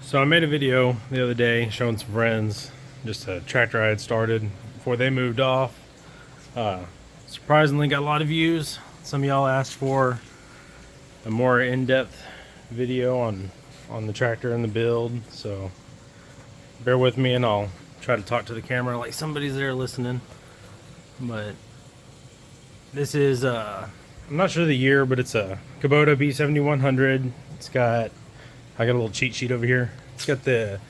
So I made a video the other day showing some friends just a tractor I had started before they moved off. Surprisingly got a lot of views. Some of y'all asked for a more in-depth video on the tractor and the build, so bear with me and I'll try to talk to the camera like somebody's there listening. But this is I'm not sure the year, but it's a Kubota B7100. I got a little cheat sheet over here. It's got the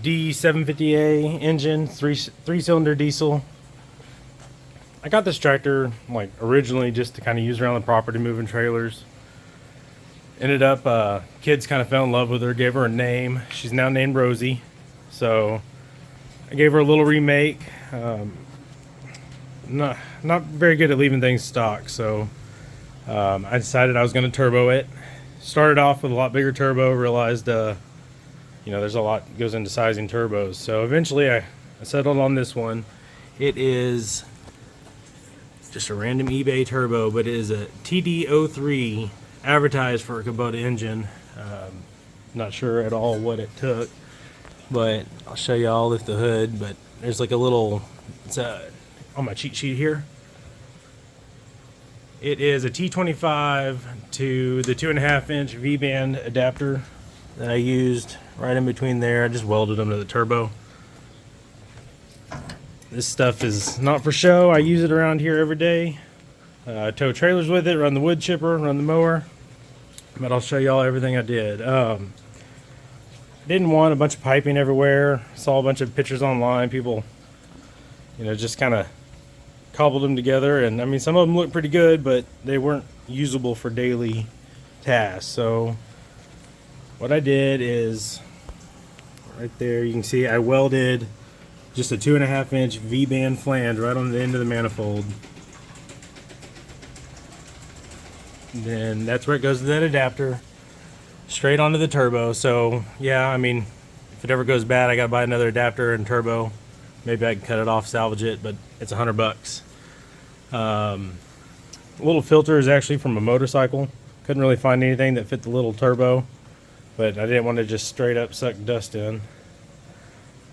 D750A engine, three-cylinder diesel. I got this tractor like originally just to kind of use around the property, moving trailers. Ended up, kids kind of fell in love with her, gave her a name. She's now named Rosey. So I gave her a little remake. Not very good at leaving things stock, so I decided I was going to turbo it. Started off with a lot bigger turbo, realized there's a lot goes into sizing turbos, so eventually I settled on this one. It is just a random eBay turbo, but it is a TD03 advertised for a Kubota engine. Not sure at all what it took, but I'll show you. I'll lift the hood, but there's like a little, it's on my cheat sheet here. It is a T25 to the 2.5-inch vband adapter that I used right in between there. I just welded them to the turbo. This stuff is not for show. I use it around here every day. I tow trailers with it, run the wood chipper, run the mower. But I'll show y'all everything I did. Didn't want a bunch of piping everywhere. Saw a bunch of pictures online. People, just kind of cobbled them together, and I mean, some of them look pretty good, but they weren't usable for daily tasks. So what I did is right there, you can see I welded just a 2.5-inch V-band flange right on the end of the manifold. And then that's where it goes to that adapter, straight onto the turbo. So yeah, I mean, if it ever goes bad, I gotta buy another adapter and turbo. Maybe I can cut it off, salvage it, but it's $100. A little filter is actually from a motorcycle. Couldn't really find anything that fit the little turbo, but I didn't want to just straight up suck dust in.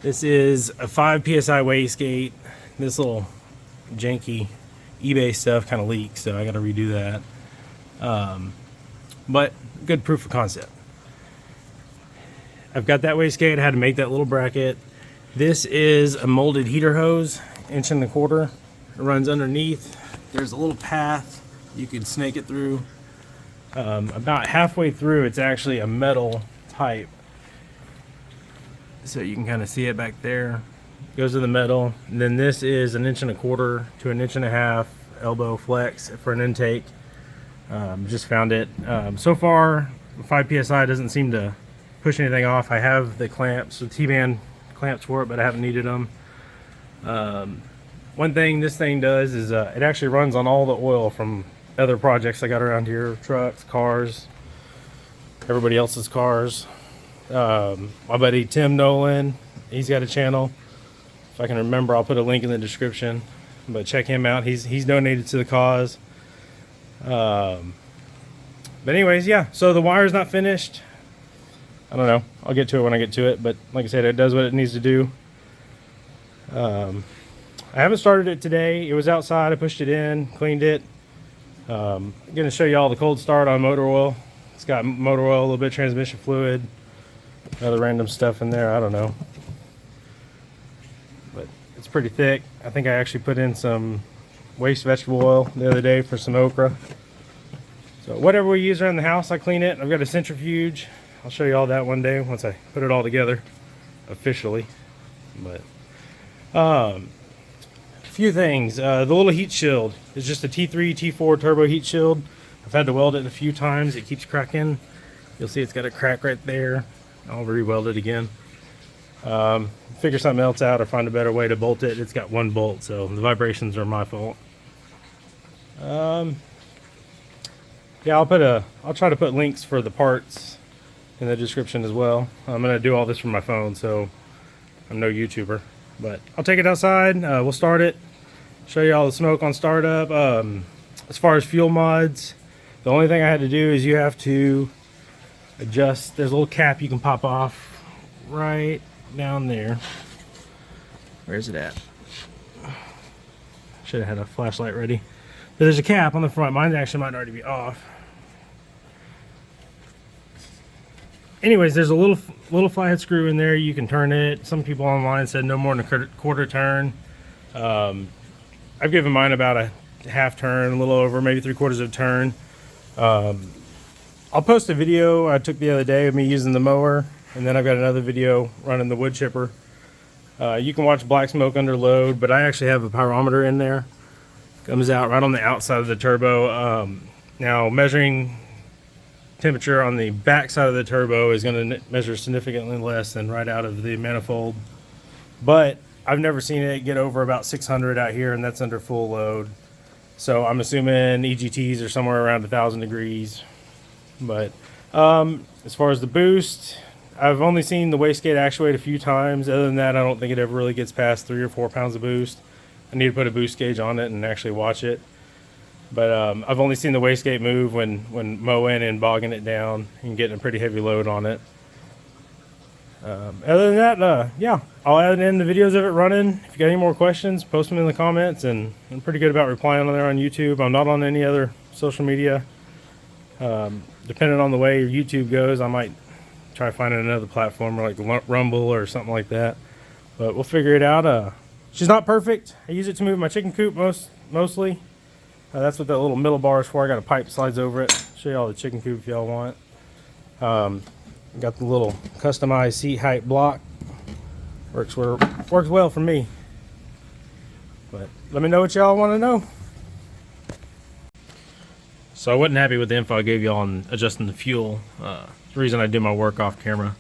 This is a 5 psi wastegate. This little janky eBay stuff kind of leaks, so I got to redo that. But good proof of concept. I've got that wastegate. I had to make that little bracket. This is a molded heater hose, 1.25 inch. It runs underneath. There's a little path you can snake it through. About halfway through, it's actually a metal pipe, so you can kind of see it back there. Goes to the metal, and then this is 1.25 inch to 1.5 inch elbow flex for an intake. Just found it. So far, 5 psi doesn't seem to push anything off. I have the clamps, the T-band clamps for it, but I haven't needed them. One thing this thing does is it actually runs on all the oil from other projects I got around here, trucks, cars, everybody else's cars. My buddy Tim Nolan, he's got a channel. If I can remember, I'll put a link in the description, but check him out. He's donated to the cause. But anyways, yeah, so the wire's not finished. I don't know, I'll get to it when I get to it, but like I said, it does what it needs to do. I haven't started it today. It was outside. I pushed it in, cleaned it. I'm going to show you all the cold start on motor oil. It's got motor oil, a little bit of transmission fluid, other random stuff in there. I don't know, but it's pretty thick. I think I actually put in some waste vegetable oil the other day for some okra. So whatever we use around the house, I clean it. I've got a centrifuge. I'll show you all that one day once I put it all together officially. But a few things. The little heat shield is just a T3, T4 turbo heat shield. I've had to weld it a few times. It keeps cracking. You'll see it's got a crack right there. I'll re-weld it again. Figure something else out or find a better way to bolt it. It's got one bolt, so the vibrations are my fault. Yeah, I'll try to put links for the parts in the description as well. I'm gonna do all this from my phone, so I'm no YouTuber, but I'll take it outside. We'll start it, show you all the smoke on startup. As far as fuel mods, the only thing I had to do is you have to adjust. There's a little cap you can pop off right down there. Where's it at? Should have had a flashlight ready. But there's a cap on the front. Mine actually might already be off. Anyways, there's a little flathead screw in there. You can turn it. Some people online said no more than a quarter turn. I've given mine about a half turn, a little over, maybe 3/4 of a turn. I'll post a video I took the other day of me using the mower, and then I've got another video running the wood chipper. You can watch black smoke under load, but I actually have a pyrometer in there. Comes out right on the outside of the turbo. Now measuring temperature on the back side of the turbo is going to measure significantly less than right out of the manifold, but I've never seen it get over about 600 out here, and that's under full load. So I'm assuming EGTs are somewhere around 1,000 degrees. But as far as the boost, I've only seen the wastegate actuate a few times. Other than that, I don't think it ever really gets past 3 or 4 pounds of boost. I need to put a boost gauge on it and actually watch it. But I've only seen the wastegate move when mowing and bogging it down and getting a pretty heavy load on it. Other than that, yeah, I'll add in the videos of it running. If you got any more questions, post them in the comments, and I'm pretty good about replying on there on YouTube. I'm not on any other social media. Depending on the way your YouTube goes, I might try finding another platform like Rumble or something like that. But we'll figure it out. She's not perfect. I use it to move my chicken coop mostly. That's what that little middle bar is for. I got a pipe slides over it. Show you all the chicken coop if y'all want. Got the little customized seat height block. Works well for me. But let me know what y'all want to know. So I wasn't happy with the info I gave y'all on adjusting the fuel. The reason I do my work off camera.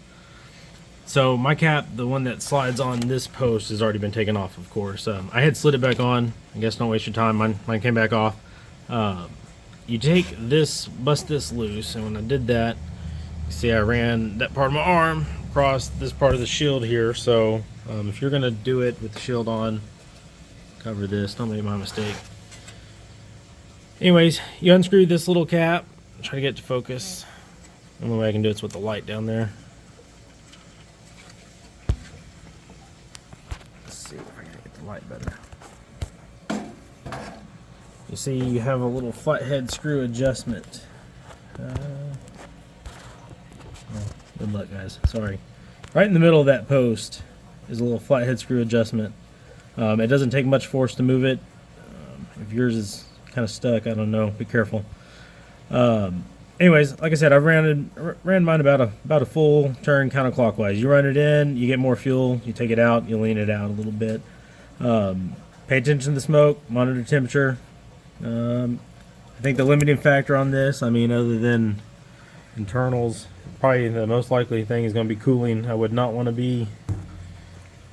So my cap, the one that slides on this post, has already been taken off, of course. I had slid it back on. I guess don't waste your time. Mine came back off. You take this, bust this loose, and when I did that, you see I ran that part of my arm across this part of the shield here. So if you're gonna do it with the shield on, cover this. Don't make my mistake. Anyways, you unscrew this little cap. Try to get it to focus. The only way I can do it's with the light down there. Let's see if I can get the light better. You see you have a little flathead screw adjustment. Good luck, guys. Sorry. Right in the middle of that post is a little flathead screw adjustment. It doesn't take much force to move it. If yours is kind of stuck, I don't know. Be careful. Anyways, like I said, I ran mine about a full turn counterclockwise. You run it in, you get more fuel. You take it out, you lean it out a little bit. Pay attention to the smoke. Monitor temperature. I think the limiting factor on this, I mean, other than internals, probably the most likely thing is going to be cooling. I would not want to be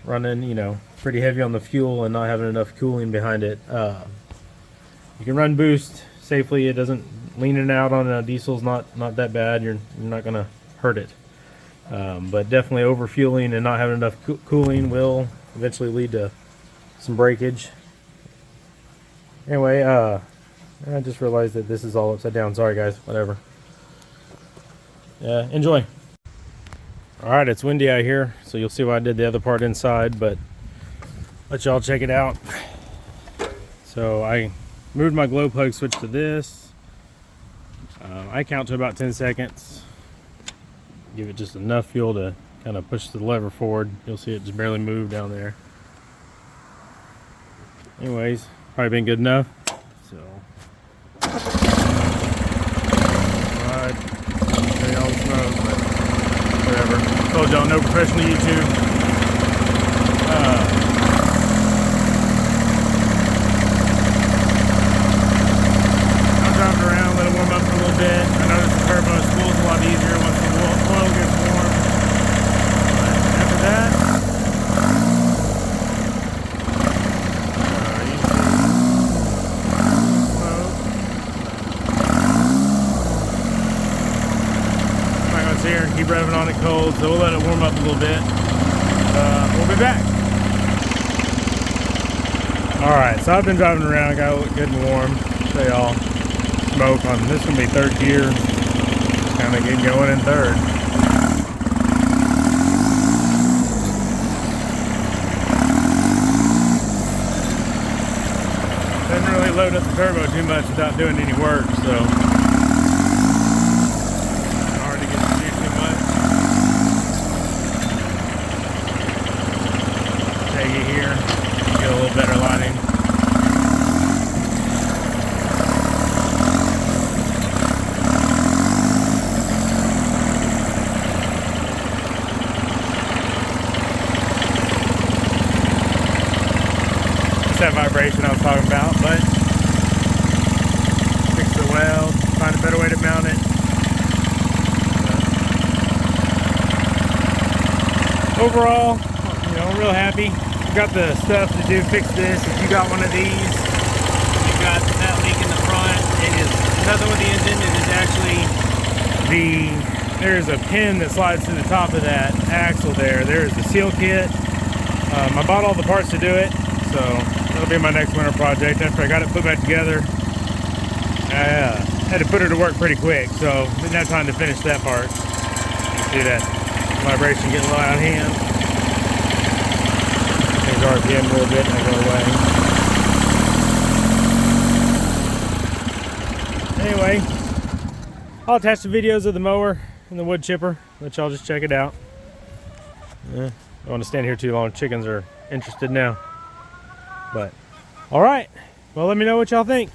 running, you know, pretty heavy on the fuel and not having enough cooling behind it. You can run boost safely. It doesn't, leaning out on a diesel's not that bad. You're not going to hurt it. But definitely over fueling and not having enough cooling will eventually lead to some breakage. Anyway, I just realized that this is all upside down. Sorry guys, whatever. Enjoy. Alright, it's windy out here, so you'll see why I did the other part inside, but let y'all check it out. So I moved my glow plug switch to this. I count to about 10 seconds. Give it just enough fuel to kind of push the lever forward. You'll see it just barely move down there. Anyways, probably been good enough. So, alright, show you all the smoke, but whatever. Told y'all no professional YouTube. I'm driving around, let it warm up for a little bit. I noticed the turbo spools a lot easier once the oil gets warm. But after that, here and keep revving on it cold, so we'll let it warm up a little bit. We'll be back. Alright, so I've been driving around, got it good and warm. Show y'all smoke on this. Is gonna be third gear. kind of getting going in third. Doesn't really load up the turbo too much without doing any work, so hard to get to do too much. Take it here, get a little better lighting. That vibration I was talking about, but fix the weld, find a better way to mount it. Overall, you know, I'm real happy. Got the stuff to do, fix this. If you got one of these, you got that leak in the front. It is nothing with the engine. It is actually there's a pin that slides to the top of that axle there. There's the seal kit. I bought all the parts to do it, so that'll be my next winter project. After I got it put back together, I had to put her to work pretty quick, so didn't have time to finish that part. You see that vibration getting a little out of hand. Change RPM a little bit and it'll go away. Anyway, I'll attach the videos of the mower and the wood chipper. Let y'all just check it out. I don't want to stand here too long. Chickens are interested now. But all right, well, let me know what y'all think.